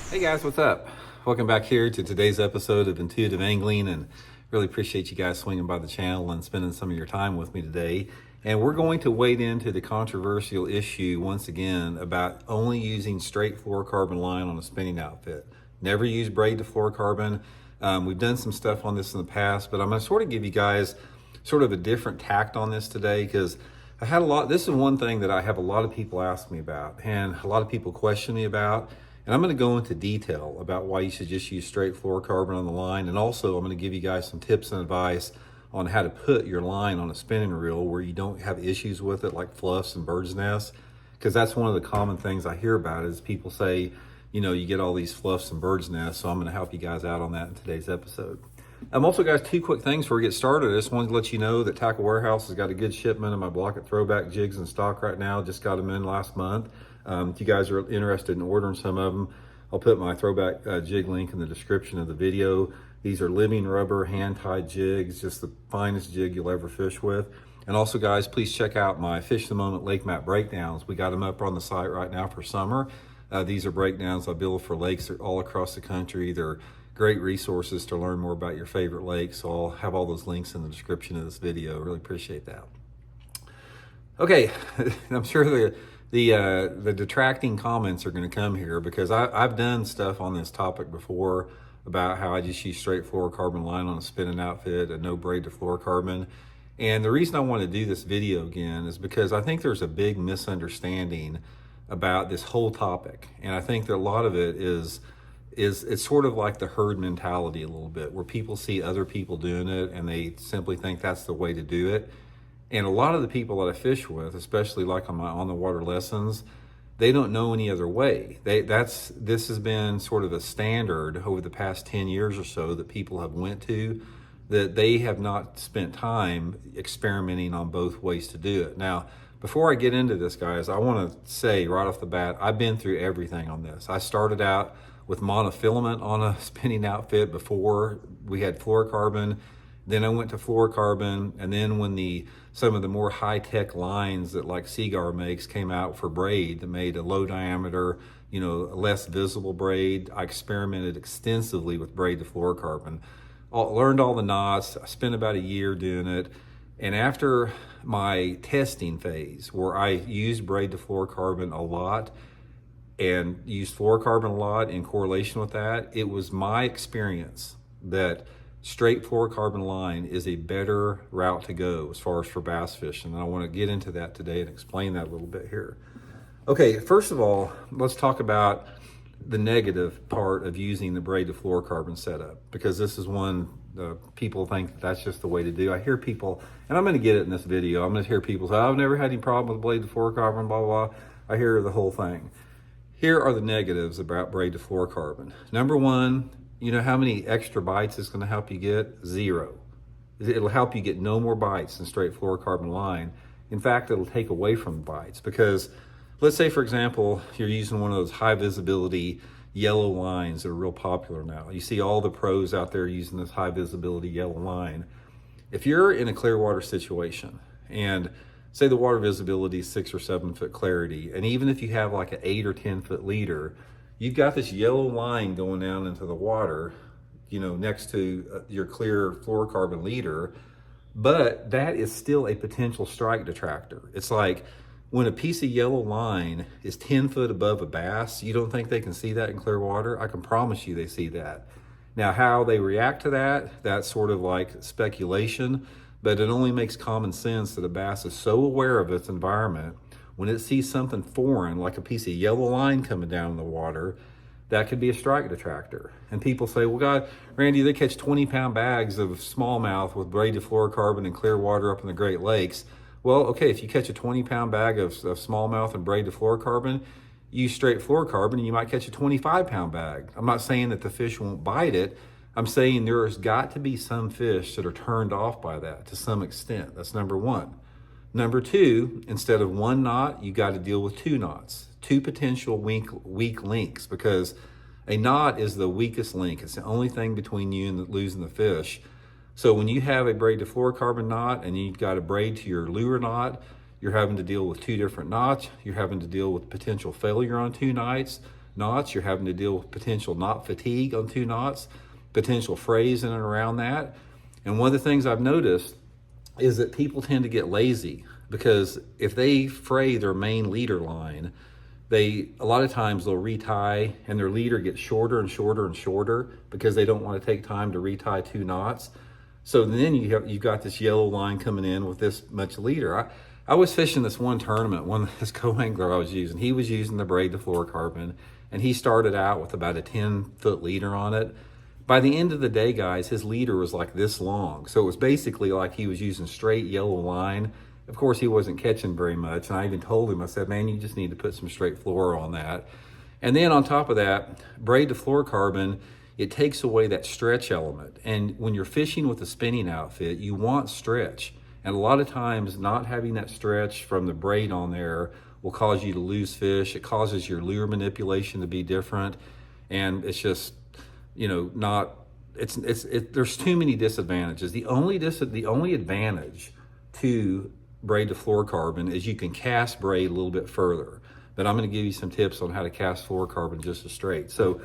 Hey guys, what's up? Welcome back here to today's episode of Intuitive Angling, and really appreciate you guys swinging by the channel and spending some of your time with me today. And we're going to wade into the controversial issue once again about only using straight fluorocarbon line on a spinning outfit. Never use braid to fluorocarbon. We've done some stuff on this in the past, but I'm going to sort of give you guys sort of a different tact on this today, because I had this is one thing that I have a lot of people ask me about and a lot of people question me about. And I'm going to go into detail about why you should just use straight fluorocarbon on the line. And also I'm going to give you guys some tips and advice on how to put your line on a spinning reel where you don't have issues with it, like fluffs and bird's nests. Because that's one of the common things I hear about is people say, you know, you get all these fluffs and bird's nests. So I'm going to help you guys out on that in today's episode. Also, guys, two quick things before we get started. I just wanted to let you know that Tackle Warehouse has got a good shipment of my Blaukat Throwback jigs in stock right now. Just got them in last month. If you guys are interested in ordering some of them, I'll put my throwback jig link in the description of the video. These are living rubber, hand-tied jigs, just the finest jig you'll ever fish with. And also, guys, please check out my Fish the Moment lake map breakdowns. We got them up on the site right now for summer. These are breakdowns I build for lakes all across the country. They're great resources to learn more about your favorite lakes. So I'll have all those links in the description of this video. Really appreciate that. Okay, I'm sure the detracting comments are going to come here, because I've done stuff on this topic before about how I just use straight fluorocarbon line on a spinning outfit and no braid to fluorocarbon. And the reason I want to do this video again is because I think there's a big misunderstanding about this whole topic. And I think that a lot of it is it's sort of like the herd mentality a little bit, where people see other people doing it and they simply think that's the way to do it. And a lot of the people that I fish with, especially like on my on the water lessons, they don't know any other way. This has been sort of a standard over the past 10 years or so that people have went to, that they have not spent time experimenting on both ways to do it. Now, before I get into this, guys, I want to say right off the bat, I've been through everything on this. I started out with monofilament on a spinning outfit before we had fluorocarbon. Then I went to fluorocarbon, and then when some of the more high-tech lines that like Seagar makes came out for braid that made a low diameter, you know, less visible braid, I experimented extensively with braid to fluorocarbon. Learned all the knots. I spent about a year doing it. And after my testing phase, where I used braid to fluorocarbon a lot and used fluorocarbon a lot in correlation with that, it was my experience that straight fluorocarbon line is a better route to go as far as for bass fishing. And I want to get into that today and explain that a little bit here. Okay, first of all, let's talk about the negative part of using the braid to fluorocarbon setup, because this is one people think that's just the way to do. I hear people, and I'm going to get it in this video, I'm going to hear people say, I've never had any problem with braid to fluorocarbon, blah, blah, blah. I hear the whole thing. Here are the negatives about braid to fluorocarbon. Number one, you know how many extra bites it's going to help you get? 0. It'll help you get no more bites than straight fluorocarbon line. In fact, it'll take away from the bites, because let's say, for example, you're using one of those high visibility yellow lines that are real popular now. You see all the pros out there using this high visibility yellow line. If you're in a clear water situation and say the water visibility is 6 or 7 foot clarity, and even if you have like an 8 or 10 foot leader, you've got this yellow line going down into the water, you know, next to your clear fluorocarbon leader, but that is still a potential strike detractor. It's like when a piece of yellow line is 10 foot above a bass, you don't think they can see that in clear water? I can promise you they see that. Now, how they react to that, that's sort of like speculation, but it only makes common sense that a bass is so aware of its environment, when it sees something foreign, like a piece of yellow line coming down in the water, that could be a strike detractor. And people say, well, God, Randy, they catch 20-pound bags of smallmouth with braid to fluorocarbon in clear water up in the Great Lakes. Well, okay, if you catch a 20-pound bag of smallmouth and braid to fluorocarbon, use straight fluorocarbon, and you might catch a 25-pound bag. I'm not saying that the fish won't bite it. I'm saying there's got to be some fish that are turned off by that to some extent. That's number one. Number two, instead of 1 knot, you got to deal with 2 knots, 2 potential weak links, because a knot is the weakest link. It's the only thing between you and losing the fish. So when you have a braid to fluorocarbon knot and you've got a braid to your lure knot, you're having to deal with 2 different knots. You're having to deal with potential failure on 2 knots. knots, you're having to deal with potential knot fatigue on 2 knots, potential frays in and around that. And one of the things I've noticed is that people tend to get lazy, because if they fray their main leader line, a lot of times they'll retie and their leader gets shorter and shorter and shorter because they don't want to take time to retie 2 knots. So then you've got this yellow line coming in with this much leader. I was fishing this one tournament, this co-angler I was using, he was using the Braid to Fluorocarbon, and he started out with about a 10-foot leader on it. By the end of the day, guys, his leader was like this long. So it was basically like he was using straight yellow line. Of course, he wasn't catching very much. And I even told him, I said, man, you just need to put some straight fluoro on that. And then on top of that, Braid to Fluorocarbon, it takes away that stretch element. And when you're fishing with a spinning outfit, you want stretch. And a lot of times not having that stretch from the braid on there will cause you to lose fish. It causes your lure manipulation to be different. And it's just, there's too many disadvantages. The only advantage to Braid to Fluorocarbon is you can cast braid a little bit further. But I'm going to give you some tips on how to cast fluorocarbon just as straight. So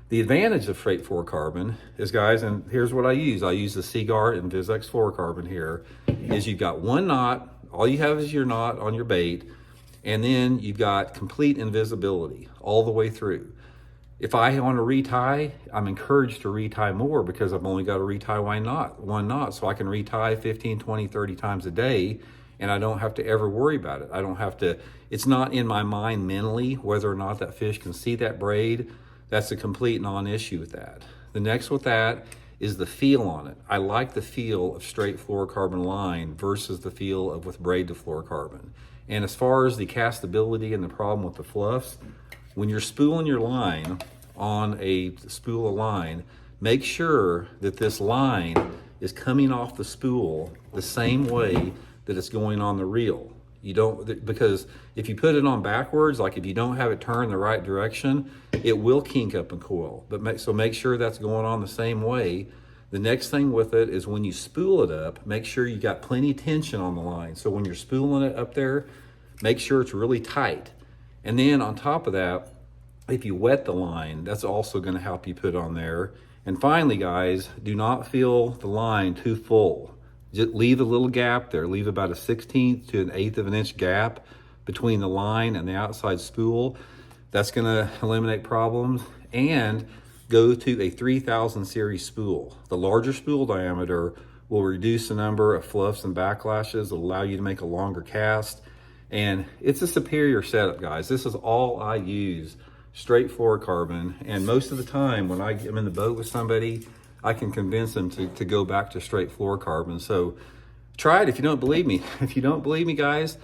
the advantage of straight fluorocarbon is, guys, and here's what I use. I use the Seaguar and VisX fluorocarbon here, is you've got 1 knot. All you have is your knot on your bait. And then you've got complete invisibility all the way through. If I want to retie, I'm encouraged to retie more because I've only got to retie 1 knot. So I can retie 15, 20, 30 times a day, and I don't have to ever worry about it. It's not in my mind mentally whether or not that fish can see that braid. That's a complete non-issue with that. The next with that is the feel on it. I like the feel of straight fluorocarbon line versus the feel of with Braid to Fluorocarbon. And as far as the castability and the problem with the fluffs, when you're spooling your line on a spool of line, make sure that this line is coming off the spool the same way that it's going on the reel. Because if you put it on backwards, like if you don't have it turned the right direction, it will kink up and coil. So make sure that's going on the same way. The next thing with it is when you spool it up, make sure you got plenty of tension on the line. So when you're spooling it up there, make sure it's really tight. And then on top of that, if you wet the line, that's also going to help you put on there. And finally, guys, do not fill the line too full. Just leave a little gap there. Leave about a 1/16 to an 1/8 of an inch gap between the line and the outside spool. That's going to eliminate problems. And go to a 3000 series spool. The larger spool diameter will reduce the number of fluffs and backlashes. It'll allow you to make a longer cast. And it's a superior setup, guys. This is all I use, straight fluorocarbon. And most of the time when I'm in the boat with somebody, I can convince them to go back to straight fluorocarbon. So try it if you don't believe me. If you don't believe me, guys,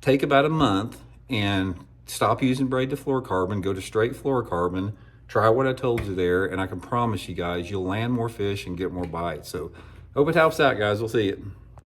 take about a month and stop using Braid to Fluorocarbon, go to straight fluorocarbon, try what I told you there, and I can promise you guys, you'll land more fish and get more bites. So hope it helps out, guys. We'll see you.